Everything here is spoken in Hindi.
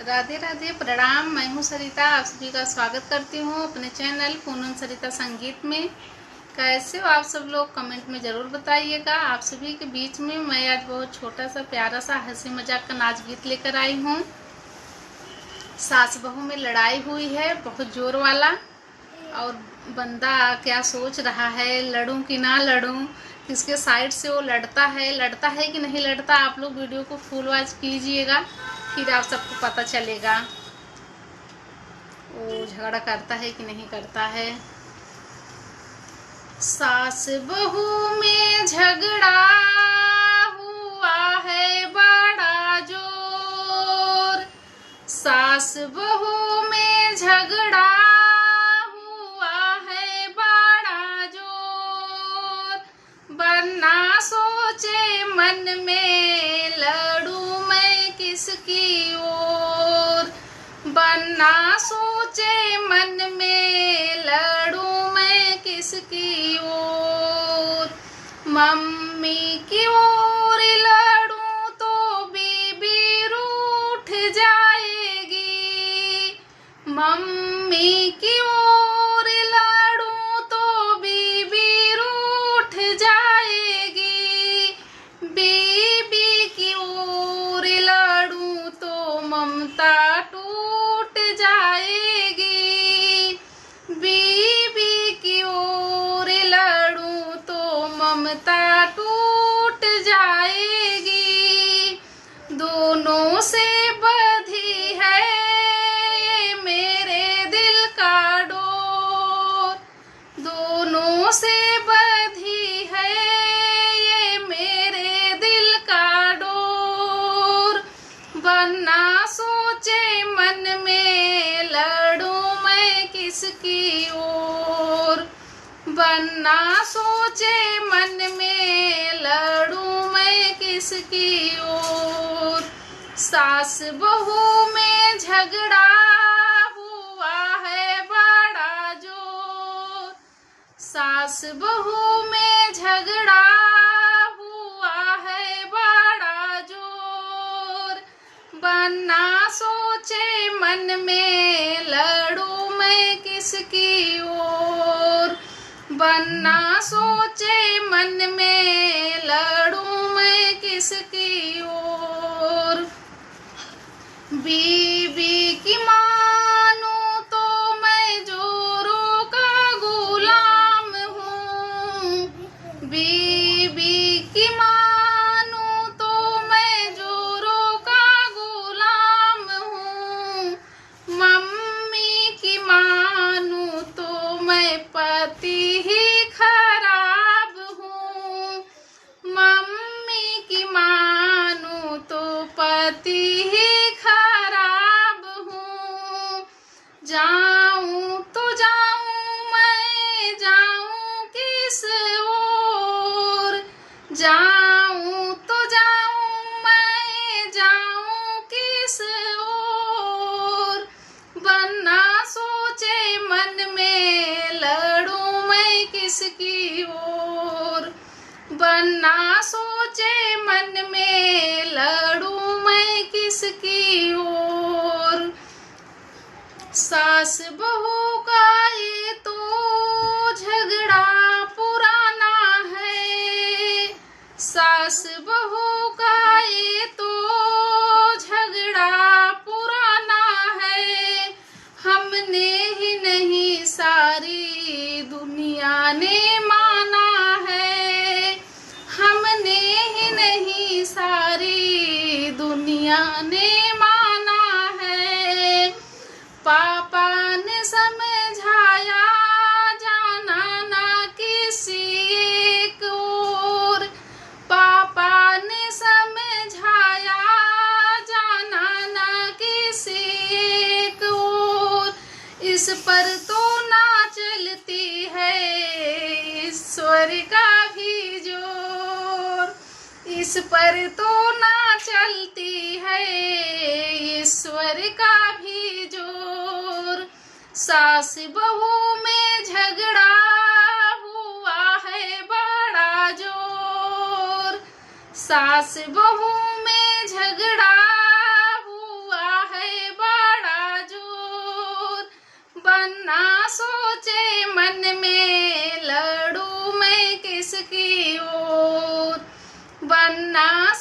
राधे राधे, प्रणाम। मैं हूँ सरिता, आप सभी का स्वागत करती हूँ अपने चैनल पूनम सरिता संगीत में। कैसे हो आप सब लोग, कमेंट में ज़रूर बताइएगा। आप सभी के बीच में मैं आज बहुत छोटा सा प्यारा सा हंसी मजाक का नाच गीत लेकर आई हूँ। सास बहू में लड़ाई हुई है बहुत जोर वाला, और बंदा क्या सोच रहा है, लड़ूं कि ना लड़ूं, किसके साइड से वो लड़ता है कि नहीं लड़ता। आप लोग वीडियो को फुल वॉच कीजिएगा, फिर आप सबको पता चलेगा वो झगड़ा करता है कि नहीं करता है। सास बहू में झगड़ा हुआ है बड़ा जोर, सास बहू में झगड़ा हुआ है बड़ा जोर। वरना सोचे मन में, लड़ूं मैं किसकी ओर। वरना सोचे मन में, लड़ूं मैं किसकी ओर। मम्मी की ओर लड़ूं तो बीबी रूठ जाएगी, मम्मी की ओर लड़ूं तो बीबी रूठ जाएगी। बीबी की ओर लड़ूं तो ममता टूट जाएगी, बीबी की ओर लड़ूं तो ममता टूट जाएगी। दोनों से बंधी है ये मेरे दिल का डोर, दोनों से बंधी है ये मेरे दिल का डोर। वरना सोचे मन में, लड़ूं मैं किसकी ओर। वरना सोचे मन में, लड़ूं मैं किसकी ओर। सास बहू में झगड़ा हुआ है बड़ा जोर, सास बहू में झगड़ा हुआ है बड़ा जोर। वरना सोचे मन में, लड़ूं मैं किसकी ओर। वरना सोचे मन में, लड़ूं मैं किसकी ओर। बीबी की मानूं तो मैं जोरों का गुलाम हूँ, बीबी की मानूं तो मैं जोरों का गुलाम हूँ। मम्मी की मानूं तो मैं पति ही खराब हूँ, मम्मी की मानूं तो पति ही खराब हूँ। जाऊं तो जाऊं मैं, जाऊं किस ओर। जाऊं तो जाऊं मैं, जाऊं किस ओर। वरना सोचे मन में, लड़ूं मैं किसकी ओर। वरना सोचे मन में, लड़ूं मैं किसकी ओर। सास बहू का ये तो झगड़ा पुराना है, सास बहू का ये तो झगड़ा पुराना है। हमने ही नहीं सारी दुनिया ने माना है, हमने ही नहीं सारी दुनिया ने माना है। पापा ने समझाया जाना ना किसी एक ओर, पापा ने समझाया जाना ना किसी एक ओर। इस पर तो ना चलती है ईश्वर का भी जोर, इस पर तो ना चलती है ईश्वर का भी जोर। सास बहू में झगड़ा हुआ है बड़ा जोर, सास बहू में झगड़ा हुआ है बनना सोचे मन में लड़ू मैं किसकी ओर, बनना